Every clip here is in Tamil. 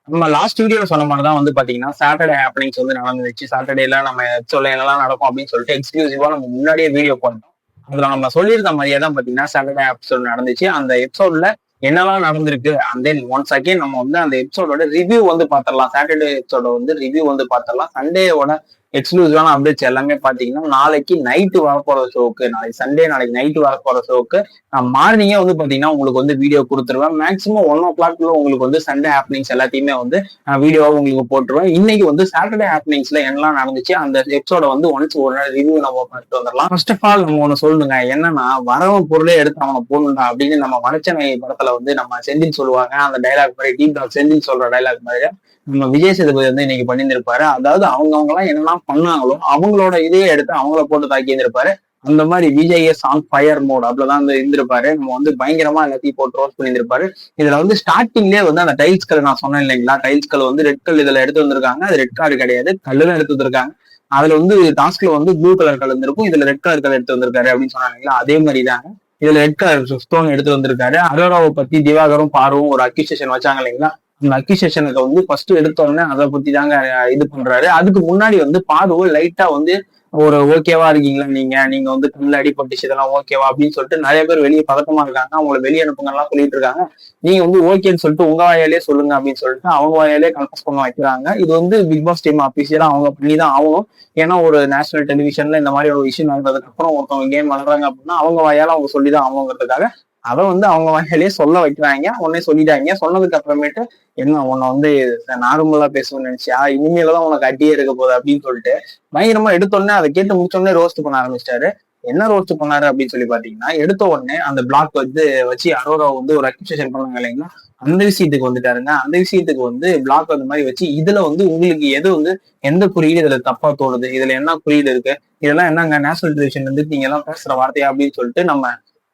நம்ம லாஸ்ட் வீடியோல சொன்ன மாதிரி தான் வந்து பாத்தீங்கன்னா சாட்டர்டே ஹேப்பனிங்ஸ் வந்து நடந்துச்சு. சாட்டர்டேல நம்ம சொல்ல என்னெல்லாம் நடக்கும் அப்படின்னு சொல்லிட்டு எக்ஸ்க்ளூசிவா நம்ம முன்னாடியே வீடியோ போட்டோம். அதுல நம்ம சொல்லியிருந்த மாதிரியே தான் பாத்தீங்கன்னா சாட்டர்டே எபிசோட் நடந்துச்சு. அந்த எபிசோட்ல என்னெல்லாம் நடந்திருக்கு அண்ட் தென் ஒன்ஸ் அகேன் நம்ம வந்து அந்த எபிசோடோட ரிவ்யூ வந்து பாத்திரலாம். சாட்டர்டே எபிசோட வந்து ரிவ்யூ வந்து பாத்திரலாம். சண்டேவோட எக்ஸ்க்ளூசிவான அப்டேட்ஸ் எல்லாமே பாத்தீங்கன்னா நாளைக்கு நைட்டு வரப்போற ஷோக்கு, நாளைக்கு சண்டே நாளைக்கு நைட்டு வரப்போற ஷோக்கு நான் மார்னிங்கே வந்து பாத்தீங்கன்னா உங்களுக்கு வந்து வீடியோ கொடுத்துருவேன். மேக்ஸிமம் 1 o'clock உங்களுக்கு வந்து சண்டே ஹேப்பனிங்ஸ் எல்லாத்தையுமே வந்து வீடியோவா உங்களுக்கு போட்டுருவேன். இன்னைக்கு வந்து சாட்டர்டே ஹேப்பனிங்ஸ்ல என்னெல்லாம் நடந்துச்சு அந்த எபிசோட வந்து ஒன்ஸ் ஒரு நாள் ரிவ்யூ நம்ம பார்த்துட்டு வந்துடலாம். ஃபர்ஸ்ட் ஆஃப் ஆல் நம்ம ஒண்ணு சொல்லணுங்க, என்னன்னா வரவன் பொருளே எடுத்து அவனை போடணும்டா அப்படின்னு நம்ம வடச்சென்னை படத்துல வந்து நம்ம செந்தில் சொல்லுவாங்க. அந்த டைலாக் மாதிரி டீப் டாக் செந்தில் சொல்ற டைலாக் மாதிரி நம்ம விஜய் சேதுபதி வந்து இன்னைக்கு பண்ணியிருந்திருப்பாரு. அதாவது அவங்க எல்லாம் என்னெல்லாம் பண்ணாங்களோ அவங்களோட இதையே எடுத்து அவங்கள போட்டு தாக்கி இருந்திருப்பாரு. அந்த மாதிரி விஜய் ஆன் ஃபயர் மோட் அப்படிதான் வந்து இருந்திருப்பாரு. நம்ம வந்து பயங்கரமா எல்லாத்தையும் போட்டு ரோஸ்ட் பண்ணியிருந்திருப்பாரு. இதுல வந்து ஸ்டார்டிங்லேயே வந்து அந்த டைல்ஸ் கல் நான் சொன்னேன் இல்லைங்களா, டைல்ஸ் கல் வந்து ரெட் கல் இதுல எடுத்து வந்திருக்காங்க. அது ரெட் கார்டு கிடையாது, கல்லுதான் எடுத்து வந்திருக்காங்க. அதுல வந்து டாஸ்க்ல வந்து ப்ளூ கலர் கல் இருந்திருக்கும், இதுல ரெட் கலர் கல் எடுத்து வந்திருக்காரு அப்படின்னு சொன்னாங்க. அதே மாதிரி தாங்க இதுல ரெட் கலர் ஸ்டோன் எடுத்து வந்திருக்காரு. அரோராவை பத்தி திவாகரும் பார்வும் ஒரு அக்யூசேஷன் வச்சாங்க இல்லைங்களா, அந்த அக்யூசேஷனுக்கு வந்து ஃபர்ஸ்ட் எடுத்தோடனே அதை பத்தி தாங்க இது பண்றாரு. அதுக்கு முன்னாடி வந்து பார்வு லைட்டா வந்து ஒரு ஓகேவா இருக்கீங்களா, நீங்க நீங்க வந்து கண்ணில் அடிபட்டுச்சு இதெல்லாம் ஓகேவா அப்படின்னு சொல்லிட்டு நிறைய பேர் வெளியே பதக்கமா இருக்காங்க, அவங்களை வெளியே அனுப்புங்கலாம் சொல்லிட்டு இருக்காங்க. நீங்க வந்து ஓகேன்னு சொல்லிட்டு உங்க வாயாலே சொல்லுங்க அப்படின்னு சொல்லிட்டு அவங்க வாயாலே கன்ஃபர்ஸ் பண்ண வைக்கிறாங்க. இது வந்து பிக் பாஸ் டீம் அபிஷியலா அவங்க பண்ணி தான் ஆகணும். ஏன்னா ஒரு நேஷனல் டெலிவிஷன்ல இந்த மாதிரி ஒரு விஷயம் நடந்ததுக்கு அப்புறம் ஒருத்தவங்க கேம் வளர்றாங்க அப்படின்னா அவங்க வாயால அவங்க சொல்லிதான் ஆகணுங்கிறதுக்காக அதை வந்து அவங்க வாயாலே சொல்ல வைக்கிறாங்க. உடனே சொல்லிட்டாங்க. சொன்னதுக்கு அப்புறமேட்டு என்ன உன்னை வந்து நார்மலா பேசணும்னு நினைச்சியா, இனிமேலதான் உனக்கு அட்டியே இருக்க போகுது அப்படின்னு சொல்லிட்டு பயங்கரமா எடுத்தோடனே அதை கேட்டு முடிச்சோடனே ரோஸ்ட் பண்ண ஆரம்பிச்சிட்டாரு. என்ன ரோஸ்ட் பண்ணாரு அப்படின்னு சொல்லி பாத்தீங்கன்னா, எடுத்த உடனே அந்த பிளாக் வந்து வச்சு அரோரா வந்து ஒரு அக்யூசேஷன் பண்ணாங்க இல்லைங்களா, அந்த விஷயத்துக்கு வந்துட்டாருங்க. அந்த விஷயத்துக்கு வந்து பிளாக் அந்த மாதிரி வச்சு இதுல வந்து உங்களுக்கு எது வந்து எந்த குறியீடு இதுல தப்பா தோணுது, இதுல என்ன குறியீடு இருக்கு, இதெல்லாம் என்னங்க நேஷனல் டெலிவிஷன் வந்து நீங்க எல்லாம் பேசுற வார்த்தையா அப்படின்னு சொல்லிட்டு நம்ம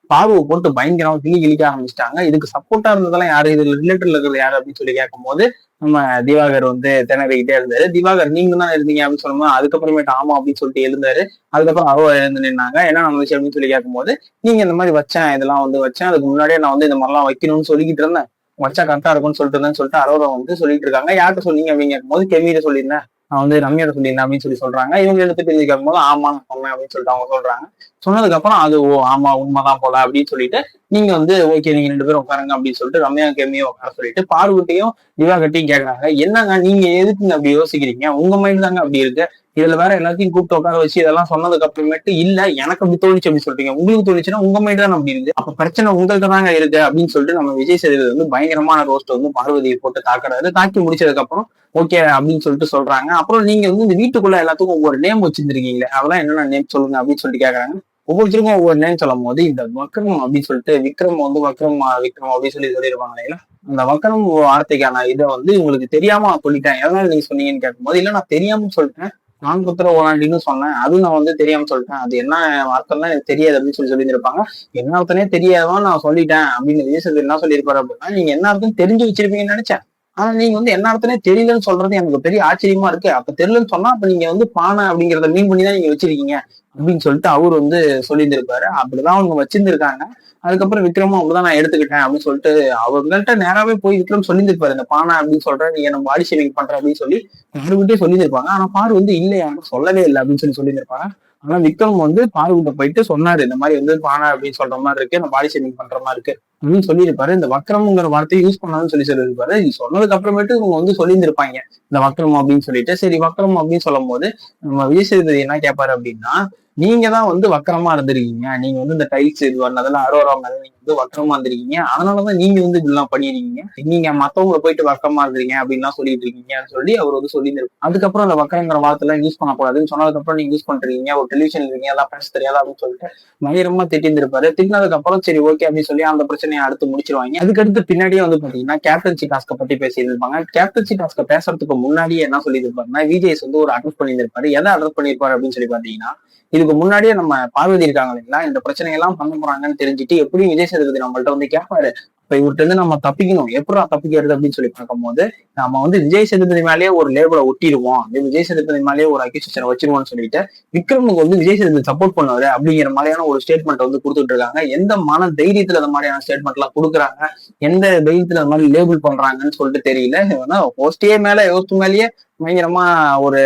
பார்வை போட்டு பயங்கரமா கிழிக்க ஆரம்பிச்சிட்டாங்க. இதுக்கு சப்போர்ட்டா இருந்ததெல்லாம் யாரு, இதுல ரிலேட்டட்ல இருக்கிறது யாரு அப்படின்னு சொல்லி கேட்கும் போது நம்ம திவாகர் வந்து திணறிக்கிட்டே இருந்தாரு. திவாகர் நீங்க தான் இருந்தீங்க அப்படின்னு சொல்லும்போது அதுக்கப்புறமேட்டு ஆமா அப்படின்னு சொல்லிட்டு எழுந்தாரு. அதுக்கப்புறம் அவ எழுந்து நின்னாங்க. என்ன நடந்துச்சு அப்படின்னு சொல்லி கேட்கும்போது நீங்க இந்த மாதிரி வச்சேன், இதெல்லாம் வந்து வச்சேன், அதுக்கு முன்னாடியே நான் வந்து இந்த மாதிரிலாம் வைக்கணும்னு சொல்லிக்கிட்டு இருந்தேன், வச்சா கரெக்டா இருக்கும்னு சொல்லிட்டு இருந்தேன்னு சொல்லிட்டு அரோரா வந்து சொல்லிட்டு இருக்காங்க. யார்கிட்ட சொன்னீங்க அப்படின்னு கேட்கும்போது கெமியில சொல்லியிருந்தேன், நான் வந்து ரம்யாட்ட சொல்லியிருந்தேன் அப்படின்னு சொல்லி சொல்றாங்க. இவங்க எடுத்து தெரிஞ்சு கேட்கும்போது ஆமா நான் சொன்னேன் அப்படின்னு சொல்லிட்டு அவங்க சொல்றாங்க. சொன்னதுக்கு அப்புறம் அது ஓ ஆமா உண்மைதான் போல அப்படின்னு சொல்லிட்டு நீங்க வந்து ஓகே நீங்க 2 பேரும் உட்காருங்க அப்படின்னு சொல்லிட்டு ரம்யா கெமியை உட்கார சொல்லிட்டு பார்வட்டையும் திவாகர்ட்டையும் கேட்கறாங்க. என்னங்க நீங்க எதுக்குங்க அப்படி யோசிக்கிறீங்க, உங்க மைண்ட் தாங்க அப்படி இருக்கு, இதுல வேற எல்லாத்தையும் கூப்பிட்டு உட்கார வச்சு இதெல்லாம் சொன்னதுக்கு அப்புறமேட்டு இல்ல எனக்கு அப்படி தோணுச்சு அப்படின்னு சொல்றீங்க, உங்களுக்கு தோணுச்சுன்னா உங்க மைண்ட் தான் அப்படி இருக்கு, அப்ப பிரச்சனை உங்கள்கிட்ட தாங்க இருக்கு அப்படின்னு சொல்லிட்டு நம்ம விஜய் சேதுபதி வந்து பயங்கரமான ரோஸ்ட் வந்து பார்வதியை போட்டு தாக்குறாரு. தாக்கி முடிச்சதுக்கு அப்புறம் ஓகே அப்படின்னு சொல்லிட்டு சொல்றாங்க. அப்புறம் நீங்க வந்து இந்த வீட்டுக்குள்ள எல்லாத்துக்கும் ஒவ்வொரு நேம் வச்சிருந்திருக்கீங்களே, அதெல்லாம் என்னென்ன நேம் சொல்லுங்க அப்படின்னு சொல்லிட்டு கேட்கறாங்க. ஒவ்வொருத்தருக்கும் ஒவ்வொரு நேம் சொல்லும் போது இந்த வக்ரம் அப்படின்னு சொல்லிட்டு விக்ரம் வந்து வக்ரம் விக்ரம் அப்படின்னு சொல்லியிருப்பாங்க இல்லைங்களா, அந்த வக்ரம் வார்த்தைக்கான இதை வந்து உங்களுக்கு தெரியாம நான் சொல்லிட்டேன், எதனால நீங்க சொன்னீங்கன்னு கேட்கும்போது இல்ல நான் தெரியாம சொல்லிட்டேன், நான் புத்திர ஓலாண்டின்னு சொன்னேன், அதுவும் நான் வந்து தெரியாம சொல்லிட்டேன், அது என்ன வார்த்தைலாம் எனக்கு தெரியாது அப்படின்னு சொல்லியிருந்திருப்பாங்க. என்ன அர்த்தனே தெரியாதான் நான் சொல்லிட்டேன் அப்படின்னு விஜய் என்ன சொல்லியிருப்பாரு அப்படின்னா, நீங்க என்ன அர்த்தம் தெரிஞ்சு வச்சிருப்பீங்கன்னு நினைச்சேன், ஆனா நீங்க வந்து என்ன அர்த்தனே தெரியலன்னு சொல்றது எனக்கு பெரிய ஆச்சரியமா இருக்கு. அப்ப தெரியலன்னு சொன்னா அப்ப நீங்க வந்து பானை அப்படிங்கறத மீன் பண்ணி தான் நீங்க வச்சிருக்கீங்க அப்படின்னு சொல்லிட்டு அவர் வந்து சொல்லியிருந்திருப்பாரு. அப்படிதான் அவங்க வச்சிருந்திருக்காங்க. அதுக்கப்புறம் விக்ரமும் அப்படிதான் நான் எடுத்துக்கிட்டேன் அப்படின்னு சொல்லிட்டு அவங்கள்ட்ட நேராவே போய் விக்ரம் சொல்லியிருந்திருப்பாரு, இந்த பானை அப்படின்னு சொல்றேன் நீங்க நம்ம பாடி ஷேவிங் பண்ற அப்படின்னு சொல்லி யாருக்கிட்டே சொல்லியிருப்பாங்க. ஆனா பாரு வந்து இல்ல யாரும் சொல்லவே இல்லை அப்படின்னு சொல்லியிருந்திருப்பாங்க. ஆனா விக்ரம் வந்து பாருகிட்ட போயிட்டு சொன்னாரு, இந்த மாதிரி வந்து பானை அப்படின்னு சொல்ற மாதிரி இருக்கு, நான் பாடி ஷேவிங் பண்ற மாதிரி இருக்கு அப்படின்னு சொல்லியிருப்பாரு. இந்த வக்ரம்ங்கிற வார்த்தையை யூஸ் பண்ணான்னு சொல்லியிருப்பாரு. இது சொன்னதுக்கு அப்புறமேட்டு இவங்க வந்து சொல்லியிருந்திருப்பாங்க இந்த வக்ரம் அப்படின்னு சொல்லிட்டு. சரி வக்ரம் அப்படின்னு சொல்லும் போது நம்ம விஜய் சேதுபதி என்ன கேட்பாரு அப்படின்னா, நீங்க தான் வந்து வக்கரமா இருந்திருக்கீங்க, நீங்க வந்து இந்த டைல்ஸ் இது பண்ணதெல்லாம் அரோரா மேல நீங்க வந்து வக்கரமா இருந்திருக்கீங்க, அதனாலதான் நீங்க வந்து இப்படிலாம் பண்ணிருக்கீங்க, நீங்க மத்தவங்களை போயிட்டு வக்கரமா இருந்தீங்க அப்படின்லாம் சொல்லிட்டு இருக்கீங்கன்னு சொல்லி அவர் வந்து சொல்லியிருந்திருக்கும். அதுக்கப்புறம் அந்த வக்கரங்கிற வார்த்தை எல்லாம் யூஸ் பண்ணக்கூடாதுன்னு சொன்னதுக்கு அப்புறம் நீங்க யூஸ் பண்றீங்க, ஒரு டெலிவிஷன் இருக்கீங்க எல்லாம் பேச தெரியாது அப்படின்னு சொல்லிட்டு பயங்கரமா திட்டிருந்திருப்பாரு. திட்டினதுக்கு அப்புறம் சரி ஓகே அப்படின்னு சொல்லி அந்த பிரச்சனையை அடுத்து முடிச்சிருவாங்க. அதுக்கடுத்து பின்னாடியே வந்து பாத்தீங்கன்னா கேப்டன்சி டாஸ்கை பத்தி பேசியிருப்பாங்க. கேப்டன்சி டாஸ்கை பேசுறதுக்கு முன்னாடியே என்ன சொல்லியிருப்பாருன்னா, விஜய் வந்து ஒரு அட்ரஸ் பண்ணியிருப்பாரு. எதை அட்ரஸ் பண்ணியிருப்பாரு அப்படின்னு சொல்லி பாத்தீங்கன்னா, இதுக்கு முன்னாடியே நம்ம பார்வதி இருக்காங்க இல்லைங்களா, இந்த பிரச்சனையெல்லாம் பண்ண போறாங்கன்னு தெரிஞ்சுட்டு எப்படியும் விஜய் சேதுபதி நம்மள்ட்ட வந்து கேட்பாரு, இப்ப இவர்கிட்ட இருந்து நம்ம தப்பிக்கணும், எப்படா தப்பிக்கிறது அப்படின்னு சொல்லி பார்க்கும்போது நம்ம வந்து விஜய் சேதுபதி மேலேயே ஒரு லேபிளை ஒட்டிடுவோம், விஜய் சேதுபதி மேலேயே ஒரு அக்யூசேஷன் வச்சிருவோம்னு சொல்லிட்டு விக்ரமுக்கு வந்து விஜய் சேதுபதி சப்போர்ட் பண்ணுவாரு அப்படிங்கிற மாதிரியான ஒரு ஸ்டேட்மெண்ட் வந்து கொடுத்துட்டு இருக்காங்க. எந்த மன தைரியத்துல அந்த மாதிரியான ஸ்டேட்மெண்ட் எல்லாம் கொடுக்குறாங்க, எந்த தைரியத்துல அந்த மாதிரி லேபிள் பண்றாங்கன்னு சொல்லிட்டு தெரியல. ஹோஸ்டே மேல ஹோஸ்ட் மேலேயே பயங்கரமா ஒரு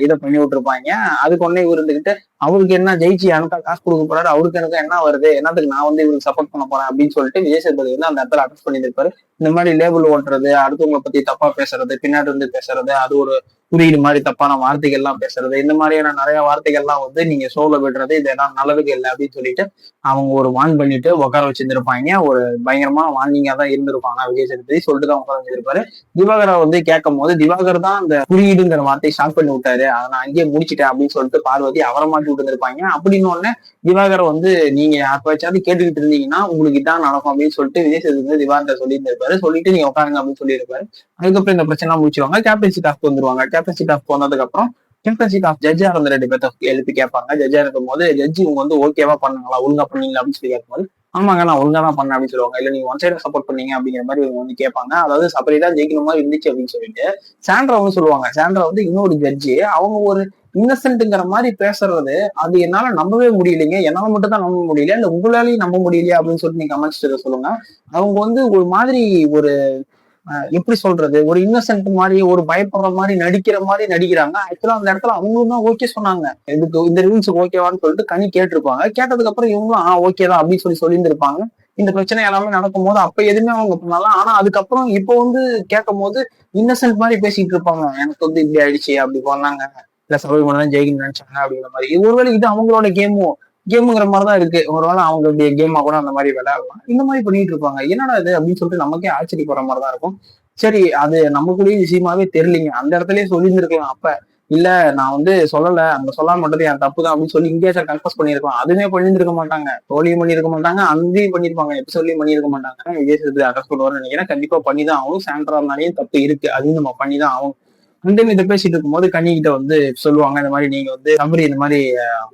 இதை பண்ணி விட்டுருப்பாங்க. அதுக்கு ஒன்னே இவர் இருந்துகிட்டு அவருக்கு என்ன ஜெயிச்சு எனக்கா காசு கொடுக்க போறாரு, அவருக்கு எனக்கு என்ன வருது, என்னத்துக்கு நான் வந்து இவருக்கு சப்போர்ட் பண்ண போறேன் அப்படின்னு சொல்லிட்டு விஜய் சேதுபதி வந்து அந்த இடத்துல அட்ரஸ் பண்ணியிருப்பாரு. இந்த மாதிரி லேபிள் ஓட்டுறது, அடுத்தவங்களை பத்தி தப்பா பேசுறது, பின்னாடி இருந்து பேசுறது, அது ஒரு குறியீடு மாதிரி தப்பான வார்த்தைகள் எல்லாம் பேசுறது, இந்த மாதிரியான நிறைய வார்த்தைகள்லாம் வந்து நீங்க சோல விடுறது இதெல்லாம் நல்லதுக்கு இல்லை அப்படின்னு சொல்லிட்டு அவங்க ஒரு வான் பண்ணிட்டு உட்கார வச்சிருந்திருப்பாங்க. ஒரு பயங்கரமா வார்னிங்கா தான் இருந்திருப்பாங்க விஜய் சேதுபதி சொல்லிட்டு தான் உட்கார வச்சிருப்பாரு. திவாகரை வந்து கேட்கும் போது திவாகர் தான் அந்த குறியீடுங்கிற வார்த்தையை ஸ்டார்ட் பண்ணி விட்டாரு, அதை நான் அங்கேயே முடிச்சிட்டேன் அப்படின்னு சொல்லிட்டு பார்வதி அவரை மாட்டி விட்டு இருந்திருப்பாங்க. அப்படின்னு உடனே திவாகரை வந்து நீங்க யாருக்காவது கேட்டுக்கிட்டு இருந்தீங்கன்னா உங்களுக்கு இதான் நடக்கும் அப்படின்னு சொல்லிட்டு விஜய் சேதுபதி திவாகரை சொல்லியிருந்திருப்பாரு. சொல்லிட்டு நீங்க உட்காருங்க அப்படின்னு சொல்லியிருப்பாரு. அதுக்கப்புறம் இந்த பிரச்சனை முடிச்சுவாங்க, கேப்டன்சி டாஸ்க் வந்துருவாங்க. கேப்டன்சி டாஸ்க் வந்ததுக்கு அப்புறம் கேப்டன்சி டாஸ்க் ஜட்ஜா இருந்த 2 பேர்த்த எழுப்பி கேட்பாங்க. ஜட்ஜா இருக்கும் போது ஜட்ஜி இவங்க வந்து ஓகேவா பண்ணாங்களா, ஒழுங்கா பண்ணீங்களா அப்படின்னு சொல்லி கேட்கும்போது ஆமாங்க நான் ஒழுங்கா தான் பண்ணேன் அப்படின்னு சொல்லுவாங்க. இல்ல நீங்க ஒன் சைடா சப்போர்ட் பண்ணீங்க அப்படிங்கிற மாதிரி இவங்க வந்து கேட்பாங்க. அதாவது சபரி தான் ஜெயிக்கிற மாதிரி இருந்துச்சு அப்படின்னு சொல்லிட்டு சாண்ட்ரா வந்து சொல்லுவாங்க. சாண்ட்ரா வந்து இன்னொரு ஜட்ஜி அவங்க ஒரு இன்னசென்ட்ங்கிற மாதிரி பேசுறது அது என்னால நம்பவே முடியலைங்க, என்னால மட்டும் தான் நம்ப முடியல, இல்ல உங்களாலையும் நம்ப முடியலையா அப்படின்னு சொல்லிட்டு நீங்க கமெண்ட்ஸ் சொல்லுங்க. அவங்க வந்து ஒரு மாதிரி ஒரு எப்படி சொல்றது, ஒரு இன்னசென்ட் மாதிரி ஒரு பயப்படுற மாதிரி நடிக்கிற மாதிரி நடிக்கிறாங்க. ஆக்சுவலா அந்த இடத்துல அவங்களும் தான் ஓகே சொன்னாங்க, இதுக்கு இந்த ரூல்ஸ் ஓகேவான்னு சொல்லிட்டு கனி கேட்டிருப்பாங்க. கேட்டதுக்கு அப்புறம் இவங்களும் ஓகே தான் அப்படின்னு சொல்லியிருந்திருப்பாங்க. இந்த பிரச்சனை எல்லாமே நடக்கும் போது அப்ப எதுவுமே அவங்க பண்ணலாம். ஆனா அதுக்கப்புறம் இப்போ வந்து கேட்கும் போது இன்னசென்ட் மாதிரி பேசிட்டு இருப்பாங்க, எனக்கு வந்து இப்படி ஆயிடுச்சு, அப்படி பண்ணாங்க, இல்ல சபரிமலை தான் ஜெயிக்கணும்னு நினைச்சாங்க அப்படிங்கிற மாதிரி. ஒருவேளை இது அவங்களோட கேமுங்கிற மாதிரிதான் இருக்கு. ஒருவேளை அவங்க கேமா கூட அந்த மாதிரி விளையாடலாம், இந்த மாதிரி பண்ணிட்டு இருப்பாங்க. என்னடா இது அப்படின்னு சொல்லிட்டு நமக்கே ஆச்சரியப்படுற மாதிரிதான் இருக்கும். சரி அது நமக்குள்ளேயே விஷயமாவே தெரியலீங்க, அந்த இடத்துலயே சொல்லியிருந்திருக்கலாம். அப்ப இல்ல நான் வந்து சொல்லல, அந்த சொல்லாம மட்டும் என் தப்பு தான் அப்படின்னு சொல்லி இங்கேயாச்சும் கன்ஃபர்ஸ் பண்ணிருக்கலாம். அதுவுமே பண்ணியிருக்க மாட்டாங்க, தோழியும் பண்ணியிருக்க மாட்டாங்க, அங்கேயும் பண்ணிருப்பாங்க, எபிசோட்லயும் பண்ணியிருக்க மாட்டாங்க. விஜய் சேதுபதி அரெஸ்ட் பண்ணுவார்னு நினைக்கிறேன். கண்டிப்பா பண்ணிதான் ஆகும். சாண்ட்ரா மேலேயும் தப்பு இருக்கு, அதையும் நம்ம பண்ணிதான் ஆகும். இதை பேசிட்டு இருக்கும்போது கன்னிகிட்ட வந்து சொல்லுவாங்க, இந்த மாதிரி நீங்க வந்து சபரி இந்த மாதிரி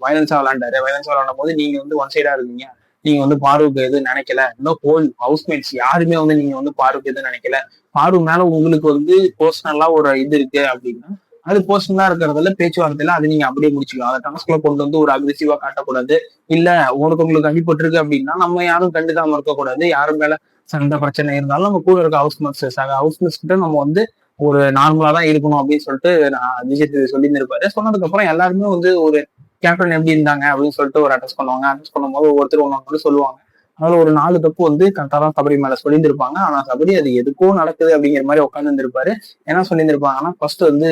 வயலன்ஸா விளையாடும் போது நீங்க வந்து ஒன் சைடா இருக்கீங்க, நீங்க வந்து பாருக்கு எதுவும் நினைக்கல, இன்னும் ஹோல் ஹவுஸ்மேட்ஸ் யாருமே வந்து நீங்க வந்து பாருக்கு எதுவும் நினைக்கல, பாரு மேல உங்களுக்கு வந்து பர்சனலா ஒரு இது இருக்கு அப்படின்னா அது பர்சனலா இருக்கிறதுல பேச்சுவார்த்தையில அது நீங்க அப்படியே முடிச்சுக்கலாம். அதை டாஸ்க்ல கொண்டு வந்து ஒரு அக்ரெசிவா காட்டக்கூடாது. இல்ல உங்களுக்கு அடிபட்டு இருக்கு அப்படின்னா நம்ம யாரும் கண்டுக்காம இருக்கக்கூடாது. யாரும் மேல சண்டை பிரச்சனை இருந்தாலும் நம்ம கூட இருக்க ஹவுஸ்மேட்ஸ் கிட்ட நம்ம வந்து ஒரு நார்மலா தான் இருக்கணும் அப்படின்னு சொல்லிட்டு நான் விஜய் சொல்லியிருந்திருப்பாரு. சொன்னதுக்கு அப்புறம் எல்லாருமே வந்து ஒரு கேப்டன் எப்படி இருந்தாங்க அப்படின்னு சொல்லிட்டு ஒரு அட்ரஸ் பண்ணுவாங்க. அட்ரஸ் பண்ணும்போது ஒவ்வொருத்தர் ஒன்று சொல்லுவாங்க. அதுல ஒரு 4 தப்பு வந்து கரெக்டா தான் சபரி மேல சொல்லியிருந்திருப்பாங்க. ஆனா சபரி அது எதுக்கோ நடக்குது அப்படிங்கிற மாதிரி உட்கார்ந்து இருந்திருப்பாரு. என்ன சொல்லியிருந்திருப்பாங்கன்னா ஃபர்ஸ்ட் வந்து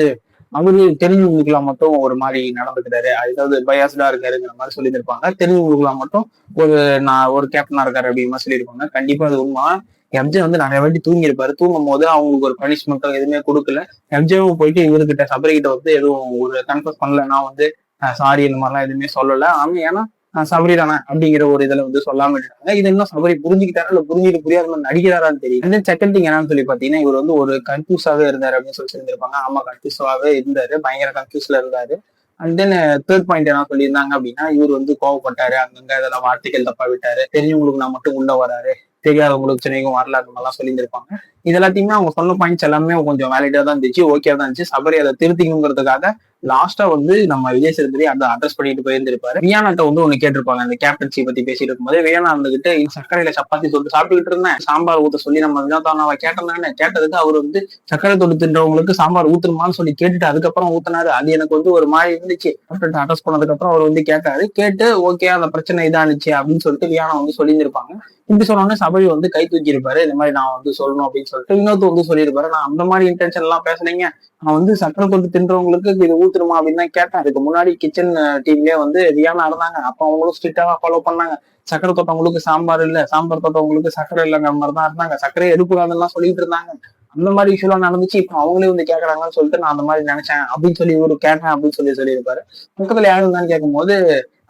அவரு தெரிஞ்சவங்களுக்குலாம் மட்டும் ஒரு மாதிரி நடந்துக்கிறாரு, அதாவது பயாஸ்டா இருக்காருங்கிற மாதிரி சொல்லியிருந்திருப்பாங்க. தெரிஞ்சவங்களுக்குலாம் மட்டும் ஒரு கேப்டனா இருக்காரு அப்படிங்கிற சொல்லியிருப்பாங்க. கண்டிப்பா அது உண்மை. எம்ஜே வந்து நிறைய வாட்டி தூங்கியிருப்பாரு. தூங்கும் போது அவங்களுக்கு ஒரு பனிஷ்மெண்ட்டோ எதுவுமே கொடுக்கல. எம்ஜேவும் போயிட்டு இவர்கிட்ட சபரி கிட்ட வந்து எதுவும் ஒரு கன்ஃபர்ஸ் பண்ணல, நான் வந்து சாரி இந்த மாதிரிலாம் எதுவுமே சொல்லல. ஆனா ஏன்னா சபரி தானே அப்படிங்கிற ஒரு இதுல வந்து சொல்லாம விட்டுட்டாங்க. இது இன்னும் சபரி புரிஞ்சுக்கிட்டாரா இல்ல புரிஞ்சுட்டு புரியாத மாதிரி நடிக்கிறாரான்னு தெரியும். செகண்ட் திங் என்னன்னு சொல்லி பாத்தீங்கன்னா இவர் வந்து ஒரு கன்ஃபியூஸாவே இருந்தாரு அப்படின்னு சொல்லி சொல்லியிருப்பாங்க. ஆமா கன்ஃபியூஸாவே இருந்தாரு, பயங்கர கன்ஃபியூஸ்ல இருந்தாரு. அண்ட் தென் தேர்ட் பாயிண்ட் என்ன சொல்லியிருந்தாங்க அப்படின்னா இவர் வந்து கோவப்பட்டாரு, அங்கங்க இதெல்லாம் வார்த்தைகள் தப்பா விட்டாரு, தெரிஞ்சவங்களுக்கு நான் மட்டும் உள்ள வராரு, தெரியாதவங்களுக்கு சென்னைக்கும் வரல அந்த மாதிரிலாம் சொல்லியிருந்திருப்பாங்க. இது எல்லாத்தையுமே அவங்க சொன்ன பாயிண்ட்ஸ் எல்லாமே கொஞ்சம் வேலிடா தான் இருந்துச்சு, ஓகே தான் இருந்துச்சு. சபரி அதை திருத்திங்கிறதுக்காக லாஸ்டா வந்து நம்ம விஜய் சேதுபதி அதை அட்ரஸ் பண்ணிட்டு போயிருந்திருப்பாரு. வியானாட்ட வந்து ஒண்ணு கேட்டிருப்பாங்க அந்த கேப்டன்சி பத்தி பேசிட்டு இருக்கும்போது. வியானா இருந்துகிட்டு சர்க்கரையில சப்பாத்தி தொட்டு சாப்பிட்டுக்கிட்டு இருந்தேன், சாம்பார் ஊத்த சொல்லி நம்ம வினோதானாவை கேட்டேன், கேட்டதுக்கு அவர் வந்து சர்க்கரை தொட்டு தின்றவங்களுக்கு சாம்பார் ஊத்துருமான்னு சொல்லி கேட்டுட்டு அதுக்கப்புறம் ஊத்தினாரு. அது எனக்கு வந்து ஒரு மாதிரி இருந்துச்சு. அட்ரஸ் பண்ணதுக்கு அப்புறம் அவர் வந்து கேட்டாரு, கேட்டு ஓகே அந்த பிரச்சனை இதானுச்சு அப்படின்னு சொல்லிட்டு வியானா வந்து சொல்லியிருந்திருப்பாங்க. இப்படி சொன்னோன்னே சபரி வந்து கை தூக்கி இருப்பாரு, இந்த மாதிரி நான் வந்து சொல்லணும் அப்படின்னு சொல்லிட்டு. இன்னொருத்த வந்து சொல்லியிருப்பாரு, நான் அந்த மாதிரி இன்டென்ஷன் எல்லாம் பேசுனீங்க, நான் வந்து சக்கரை தொட்டு தின்றவங்களுக்கு இது ஊத்துருமா அப்படின்னு தான் கேட்டேன். அதுக்கு முன்னாடி கிச்சன் டீம்லயே வந்து ரியானா இருந்தாங்க, அப்ப அவங்களும் ஸ்ட்ரிக்டா ஃபாலோ பண்ணாங்க. சக்கரை தொட்டவங்களுக்கு சாம்பார் இல்ல, சாம்பார் தொட்டவங்களுக்கு சக்கரை இல்லைங்கிற மாதிரி தான் இருந்தாங்க, சக்கரை எடுக்கூடாதுலாம் சொல்லிட்டு இருந்தாங்க. அந்த மாதிரி விஷயம் நடந்துச்சு. இப்போ அவங்களே வந்து கேட்கறாங்கன்னு சொல்லிட்டு நான் அந்த மாதிரி நினைச்சேன் அப்படின்னு சொல்லி இவரு கேட்டேன் அப்படின்னு சொல்லியிருப்பாரு. பக்கத்துல யாரு இருந்தான்னு கேட்கும்போது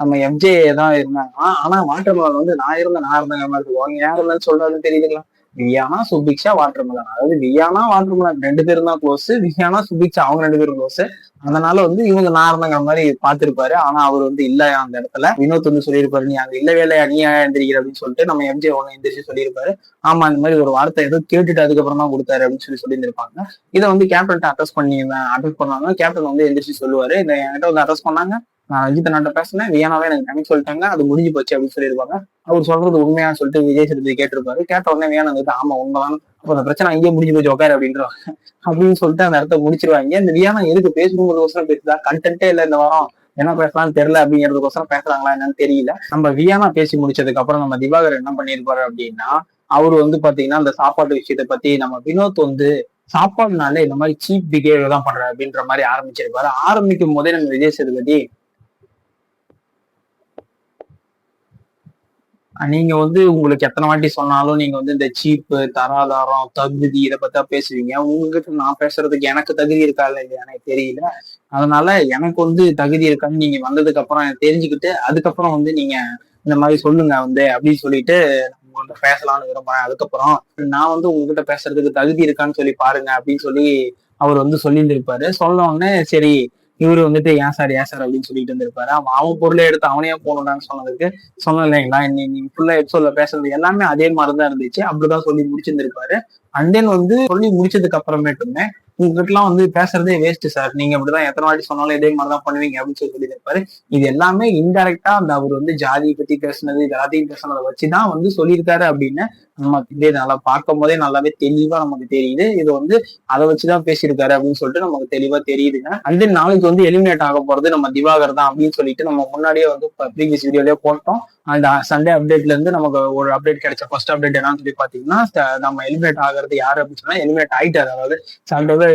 நம்ம எம்ஜே தான் இருந்தாங்க. ஆனா வாட்டர்மேலன் வந்து நான் இருந்தேங்கிற மாதிரி சொல்லுவாங்க. யார் இருந்தாலும் சொல்றாருன்னு தெரியுதுங்களா, வியானா சுபிக்ஷா வாட்டர்மெலன், அதாவது வியானா வாட்டர்மெலன் 2 பேரும் தான் க்ளோஸ், வியானா சுபிக்ஷா அவங்க 2 பேரும் க்ளோஸ். அதனால வந்து இவங்க நார்மங்கிற மாதிரி பார்த்திருப்பாரு. ஆனா அவர் வந்து இல்லையா அந்த இடத்துல. வினோத் வந்து சொல்லியிருப்பாரு, நீ அங்க இல்லவே இல்லையா, நீ ஏன் எந்திரிக்கிற அப்படின்னு சொல்லிட்டு நம்ம எம்ஜே ஒன்னு எந்திரிச்சு சொல்லியிருப்பாரு. ஆமா இந்த மாதிரி ஒரு வார்த்தை ஏதோ கேட்டுட்டு அதுக்கப்புறம் தான் கொடுத்தாரு அப்படின்னு சொல்லியிருந்திருப்பாங்க. இதை வந்து கேப்டன் அட்ரஸ் பண்ணாங்க. கேப்டன் வந்து எந்திரிச்சு சொல்லுவாரு, இதை என்கிட்ட வந்து அட்ரஸ் பண்ணாங்க, நான் ரஞ்சித் அண்ணாட்ட பேசினேன், வியானாவே எனக்கு கணக்கு சொல்லிட்டாங்க, அது முடிஞ்சு போச்சு அப்படின்னு சொல்லியிருப்பாங்க. அவர் சொல்றது உண்மையான்னு சொல்லிட்டு விஜய் சேதுபதி கேட்டிருப்பாரு. கேட்ட உடனே வியானா வந்து ஆமா உண்மைதான், அப்போ அந்த பிரச்சனை அங்கேயே முடிஞ்சு போச்சு உட்காரு அப்படின்றாங்க. அப்படின்னு சொல்லிட்டு அந்த இடத்த முடிச்சிருவாங்க. இந்த வியானா எதுக்கு பேசணுங்கிறதுக்கோசரம் பேசுதா, கண்டென்ட்டே இல்லை இந்த வாரம், என்ன பேசலாம்னு தெரியல அப்படிங்கிறதுக்கோசரம் பேசுறாங்களா என்னன்னு தெரியல. நம்ம வியானா பேசி முடிச்சதுக்கு அப்புறம் நம்ம திவாகர் என்ன பண்ணிருப்பாரு அப்படின்னா, அவரு வந்து பாத்தீங்கன்னா அந்த சாப்பாட்டு விஷயத்தை பத்தி நம்ம வினோத் வந்து சாப்பாடுனாலே இந்த மாதிரி சீப் பிஹேவியர் தான் பண்ற அப்படின்ற மாதிரி ஆரம்பிச்சிருப்பாரு. ஆரம்பிக்கும் போதே நம்ம விஜய் சேதுபதி, நீங்க வந்து உங்களுக்கு எத்தனை வாட்டி சொன்னாலும் நீங்க வந்து இந்த சீப்பு, தராதாரம், தகுதி இதை பத்தா பேசுவீங்க. உங்ககிட்ட நான் பேசுறதுக்கு எனக்கு தகுதி இருக்கா இல்லையா எனக்கு தெரியல. அதனால எனக்கு வந்து தகுதி இருக்கான்னு நீங்க வந்ததுக்கு அப்புறம் எனக்கு தெரிஞ்சுக்கிட்டு அதுக்கப்புறம் வந்து நீங்க இந்த மாதிரி சொல்லுங்க வந்து அப்படின்னு சொல்லிட்டு உங்கள்கிட்ட பேசலாம்னு விரும்புறேன். அதுக்கப்புறம் நான் வந்து உங்ககிட்ட பேசுறதுக்கு தகுதி இருக்கான்னு சொல்லி பாருங்க அப்படின்னு சொல்லி அவர் வந்து சொல்லியிருந்திருப்பாரு. சொன்ன உடனே சரி இவரு வந்துட்டு ஏன் சார் அப்படின்னு சொல்லிட்டு இருந்திருப்பாரு. அவன் பொருளை எடுத்து அவனையே போகணும்னு சொன்னதுக்கு சொன்னேன் இல்லைங்களா, நீங்க ஃபுல்லா எபிசோட்ல பேசுறது எல்லாமே அதே மாதிரிதான் இருந்துச்சு. அப்படிதான் சொல்லி முடிச்சிருந்திருப்பாரு. அண்ட் தென் வந்து சொல்லி முடிச்சதுக்கு அப்புறமேட்டுமே உங்ககிட்ட எல்லாம் வந்து பேசுறதே வேஸ்ட் சார், நீங்க அப்படிதான் எத்தனை வாட்டி சொன்னாலும் இதே மாதிரிதான் பண்ணுவீங்க அப்படின்னு சொல்லி இருப்பாரு. இது எல்லாமே இன்டைரக்டா அந்த அவர் வந்து ஜாதியை பத்தி பேசுனது எல்லாத்தையும் பேசுனதை வச்சுதான் வந்து சொல்லியிருக்காரு அப்படின்னு நமக்கு இதே நல்லா பார்க்கும் போதே நல்லாவே தெளிவா நமக்கு தெரியுது. இது வந்து அதை வச்சுதான் பேசியிருக்காரு அப்படின்னு சொல்லிட்டு நமக்கு தெளிவா தெரியுதுங்க. அண்ட் தென் நாளைக்கு வந்து எலிமினேட் ஆக போறது நம்ம திவாகர் தான் அப்படின்னு சொல்லிட்டு நம்ம முன்னாடியே வந்து ப்ரீவியஸ் வீடியோலயே போட்டோம். அந்த சண்டே அப்டேட்ல இருந்து நமக்கு ஒரு அப்டேட் கிடைச்ச ஃபர்ஸ்ட் அப்டேட் என்னன்னு சொல்லி பாத்தீங்கன்னா, நம்ம எலிமினேட் ஆகிறது யாரு அப்படின்னு சொன்னா எலிமினேட் ஆயிட்டாரு. அதாவது சண்டே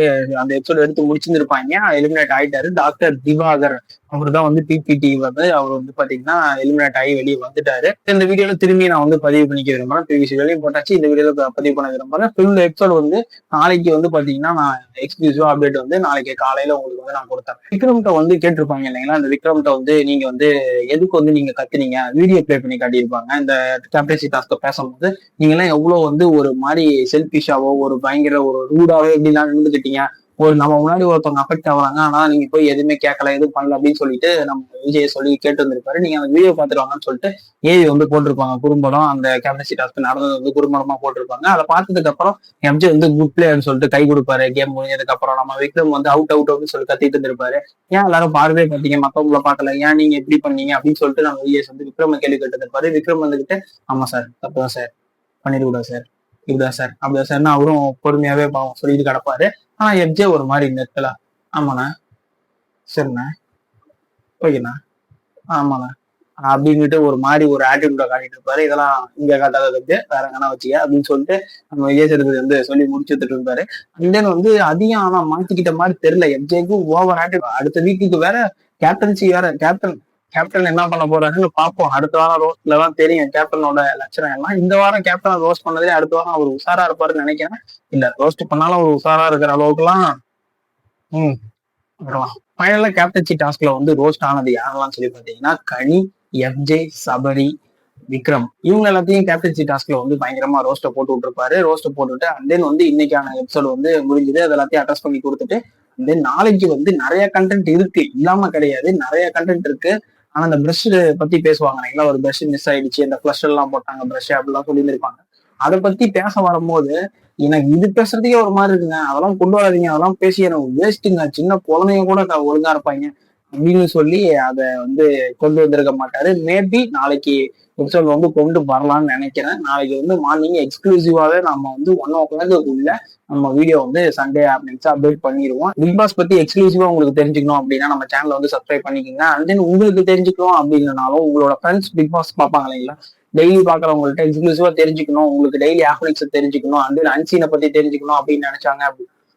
அந்த எபிசோட் எடுத்து முடிச்சிருந்திருப்பாங்க, எலிமினேட் ஆயிட்டாரு. டாக்டர் திவாகர் அவர் தான் வந்து பிபிடி வந்து அவர் வந்து பாத்தீங்கன்னா எலிமினேட் ஆகி வெளியே வந்துட்டாரு. இந்த வீடியோல திரும்பி நான் வந்து பதிவு பண்ணிக்க விரும்புறேன். ப்ரீவியஸ் வீடியோலையும் போட்டாச்சு, இந்த வீடியோல பதிவு பண்ண விரும்புறேன். ஃபுல் எபிசோட் வந்து நாளைக்கு வந்து பாத்தீங்கன்னா நான் எக்ஸ்க்ளூசிவா அப்டேட் வந்து நாளைக்கு காலையில உங்களுக்கு வந்து நான் கொடுத்தேன். விக்ரம்கிட்ட வந்து கேட்டிருப்பாங்க இல்லைங்களா, அந்த விக்ரம்கிட்ட வந்து நீங்க வந்து எதுக்கு வந்து நீங்க கத்துனீங்க, வீடியோ பிளே பண்ணி காட்டியிருப்பாங்க இந்த கேப்டன்சி டாஸ்க பேசும்போது, நீங்க எல்லாம் எவ்வளவு வந்து ஒரு மாதிரி செல்பிஷாவோ ஒரு பயங்கர ஒரு ரூடாவோ எப்படிலாம் இருந்துக்கிட்டீங்க, ஒரு நம்ம முன்னாடி ஒருத்தவங்க அஃபெக்ட் ஆகுறாங்க ஆனா நீங்க போய் எதுவுமே கேட்கல எதுவும் பண்ணல அப்படின்னு சொல்லிட்டு நம்ம விஜய் சொல்லி கேட்டு வந்திருப்பாரு. நீங்க அந்த வீடியோ பார்த்துருவாங்கன்னு சொல்லிட்டு ஏவி வந்து போட்டிருப்பாங்க குறும்படம். அந்த கேப்டன்சி டாஸ்க் நடந்தது வந்து குறும்படமா போட்டிருப்பாங்க. அதை பார்த்ததுக்கு அப்புறம் எம்ஜே வந்து குட் பிளேயர்னு சொல்லிட்டு கை கொடுப்பாரு. கேம் முடிஞ்சதுக்கு அப்புறம் நம்ம விக்ரம் வந்து அவுட் அப்படின்னு சொல்லி கத்திட்டு இருந்திருப்பாரு. ஏன் எல்லாரும் பார்வே பார்த்தீங்க, மத்தவங்கள பார்க்கல, ஏன் நீங்க எப்படி பண்ணீங்க அப்படின்னு சொல்லிட்டு நம்ம விஜய் வந்து விக்ரம் கேள்வி கேட்டு இருந்திருப்பாரு. விக்ரம் வந்துகிட்டு ஆமா சார் தப்புதான் சார், பண்ணிருக்கூடாது சார், இப்படிதான் சார் அப்படிதான் சார்ன்னு அவரும் பொறுமையாவே சொல்லிட்டு கிடப்பாரு. ஆனா எப்ஜே ஒரு மாதிரி நிறுத்தல, ஆமாண்ணா சரிண்ணா ஓகேண்ணா ஆமாண்ணா அப்படின்ட்டு ஒரு மாதிரி ஒரு ஆட்டிடியூட காட்டிட்டு இருப்பாரு. இதெல்லாம் இங்க காட்டாததுக்கு வேற எங்கன்னா வச்சுக்க அப்படின்னு சொல்லிட்டு நம்ம விஜய் சேதுபதி வந்து சொல்லி முடிச்சுட்டு இருப்பாரு. அண்ட் தென் வந்து அதிகம் ஆனா மாத்திக்கிட்ட மாதிரி தெரியல எப்ஜேக்கு ஓவர் ஆட்டிடியூட். அடுத்த வீக்குக்கு வேற கேப்டன்சி வேற, கேப்டன் என்ன பண்ண போறாருன்னு பார்ப்போம். அடுத்த வாரம் ரோஸ்ட்ல தான் தெரியும் கேப்டனோட லட்சணம் எல்லாம். இந்த வாரம் கேப்டன் ரோஸ்ட் பண்ணதே அடுத்த வாரம் அவர் உஷாரா இருப்பாருன்னு நினைக்கிறேன். இல்ல ரோஸ்ட் பண்ணாலும் அவர் உஷாரா இருக்கிற அளவுக்கு எல்லாம் வரலாம். ஃபைனலா கேப்டன்சி டாஸ்க்ல வந்து ரோஸ்ட் ஆனது யாரெல்லாம் சொல்லி பாத்தீங்கன்னா கனி, எஃப்ஜே, சபரி, விக்ரம் இவங்க எல்லாத்தையும் கேப்டன்சி டாஸ்க்ல வந்து பயங்கரமா ரோஸ்ட போட்டு விட்டுருப்பாரு. ரோஸ்ட போட்டுட்டு அண்ட் தென் வந்து இன்னைக்கான எபிசோடு வந்து முடிஞ்சது. அது எல்லாத்தையும் அட்ரஸ் பண்ணி கொடுத்துட்டு அண்ட் தென் நாளைக்கு வந்து நிறைய கண்டென்ட் இருக்கு, இல்லாம கிடையாது, நிறைய கண்டென்ட் இருக்கு. ஆனா அந்த பிரஷ் பத்தி பேசுவாங்க இல்லைங்களா, ஒரு பிரஷ் மிஸ் ஆயிடுச்சு, இந்த ஃபிளஷ் எல்லாம் போட்டாங்க பிரஷ் அப்படிலாம் சொல்லியிருப்பாங்க. அதை பத்தி பேச வரும்போது எனக்கு இது பேசுறதுக்கே ஒரு மாதிரி இருக்குங்க, அதெல்லாம் கொண்டு வராதீங்க, அதெல்லாம் பேசி எனக்கு வேஸ்ட்டுங்க, சின்ன குழந்தைங்க கூட ஒழுங்கா இருப்பாங்க அப்படின்னு சொல்லி அதை வந்து கொண்டு வந்திருக்க மாட்டாரு. மேபி நாளைக்கு எபிசோட் வந்து கொண்டு வரலாம்னு நினைக்கிறேன். நாளைக்கு வந்து மார்னிங் எக்ஸ்க்ளூசிவாவே நம்ம வந்து 1 o'clock நம்ம வீடியோ வந்து சண்டே ஆப்னிங்ஸ் அப்டேட் பண்ணிடுவோம். பிக் பாஸ் பத்தி எக்ஸ்க்ளூசிவா உங்களுக்கு தெரிஞ்சுக்கணும் அப்படின்னா நம்ம சேனலை வந்து சப்ஸ்கிரைப் பண்ணிக்கோங்க. அண்ட் தென் உங்களுக்கு தெரிஞ்சுக்கணும் அப்படின்னாலும் உங்களோட ஃப்ரெண்ட்ஸ் பிக் பாஸ் பார்ப்பாங்க இல்லைங்களா, டெய்லி பாக்குறவங்கள்ட்ட எக்ஸ்க்ளூசிவா தெரிஞ்சுக்கணும், உங்களுக்கு டெய்லி ஆப்னிங்ஸ் தெரிஞ்சுக்கணும், அண்ட் தென் அன்சீனை பத்தி தெரிஞ்சுக்கணும் அப்படின்னு நினைச்சாங்க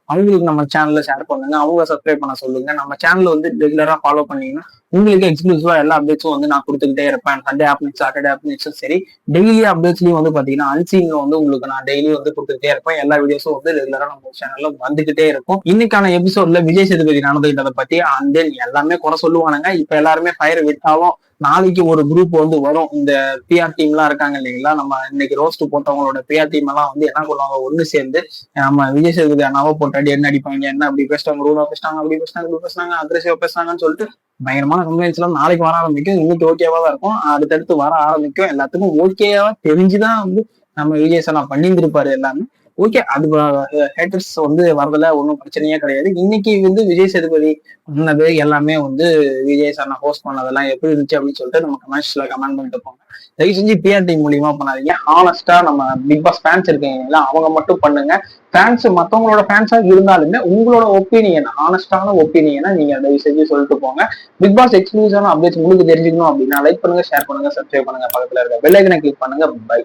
அவங்களுக்கு நம்ம சேனல்ல ஷேர் பண்ணுங்க, அவங்க சப்ஸ்கிரைப் பண்ண சொல்லுங்க. நம்ம சேனல் வந்து ரெகுலரா ஃபாலோ பண்ணீங்கன்னா உங்களுக்கு எக்ஸ்க்ளூசிவா எல்லா அப்டேட்ஸும் வந்து நான் கொடுத்துக்கிட்டே இருப்பேன். சண்டே அப்டேட்ஸ், சாட்டர்டே அப்டேட்ஸும் சரி, டெய்லி அப்டேட்ஸ்லயும் வந்து பாத்தீங்கன்னா அன்சீன்ல வந்து உங்களுக்கு நான் டெய்லி வந்து கொடுத்துக்கிட்டே இருப்பேன். எல்லா வீடியோஸும் வந்து ரெகுலரா நம்ம சேனல்ல வந்துகிட்டே இருக்கும். இன்னைக்கான எபிசோட்ல விஜய் சேதுபதி நடந்துகிட்டதை பத்தி அண்ட் தென் எல்லாமே குறை சொல்லுவானுங்க. இப்ப எல்லாருமே ஃபயர் விட்டாலும் நாளைக்கு ஒரு குரூப் வந்து வரும். இந்த பிஆர் டீம் எல்லாம் இருக்காங்க இல்லைங்களா, நம்ம இன்னைக்கு ரோஸ்ட் போட்டவங்களோட பிஆர் டீம் எல்லாம் வந்து என்ன பண்ணுவாங்க, ஒண்ணு சேர்ந்து நம்ம விஜய் சேதுபதி அண்ணாவை போட்டாடி என்ன அடிப்பாங்க, என்ன அப்படி பேசிட்டாங்க, ரூலா பேசிட்டாங்க, அப்படி பேசினாங்க, இப்படி பேசினாங்க, அக்ரெசிவா பேசினாங்கன்னு சொல்லிட்டு பயங்கரமான கம்ப்ளைண்ட்ஸ் எல்லாம் நாளைக்கு வர ஆரம்பிக்கும். இன்னைக்கு ஓகேவா தான் இருக்கும், அடுத்தடுத்து வர ஆரம்பிக்கும். எல்லாத்துக்கும் ஓகேவா தெரிஞ்சுதான் வந்து நம்ம விஜய் சார் பண்ணியிருந்திருப்பாரு எல்லாமே. ஓகே, அது ஹேட்டர்ஸ் வந்து வரதுல ஒன்றும் பிரச்சனையே கிடையாது. இன்னைக்கு வந்து விஜய் சேதுபதி பண்ணது எல்லாமே வந்து விஜய் சார் நான் ஹோஸ்ட் பண்ணதெல்லாம் எப்படி இருந்துச்சு அப்படின்னு சொல்லிட்டு நம்ம கமெண்ட்ஸ்ல கமெண்ட் பண்ணிட்டு போங்க. தயவு செஞ்சு பிஆர் டீம் மூலியமா பண்ணாதீங்க. ஹானஸ்டா நம்ம பிக் பாஸ் ஃபேன்ஸ் இருக்கீங்களா, அவங்க மட்டும் பண்ணுங்க. ஃபேன்ஸ் மற்றவங்களோட ஃபேன்ஸா இருந்தாலுமே உங்களோட ஒப்பீனியன், ஹானஸ்டான ஒப்பீனியனை நீங்க தயவு செஞ்சு சொல்லிட்டு போங்க. பிக் பாஸ் எக்ஸ்க்ளூசிவான அப்டேட்ஸ் உங்களுக்கு தெரிஞ்சுக்கணும் அப்படின்னா லைக் பண்ணுங்க, ஷேர் பண்ணுங்க, சப்ஸ்கிரைப் பண்ணுங்க, பக்கத்துல இருக்க பெல் ஐக்கனை கிளிக் பண்ணுங்க. பை.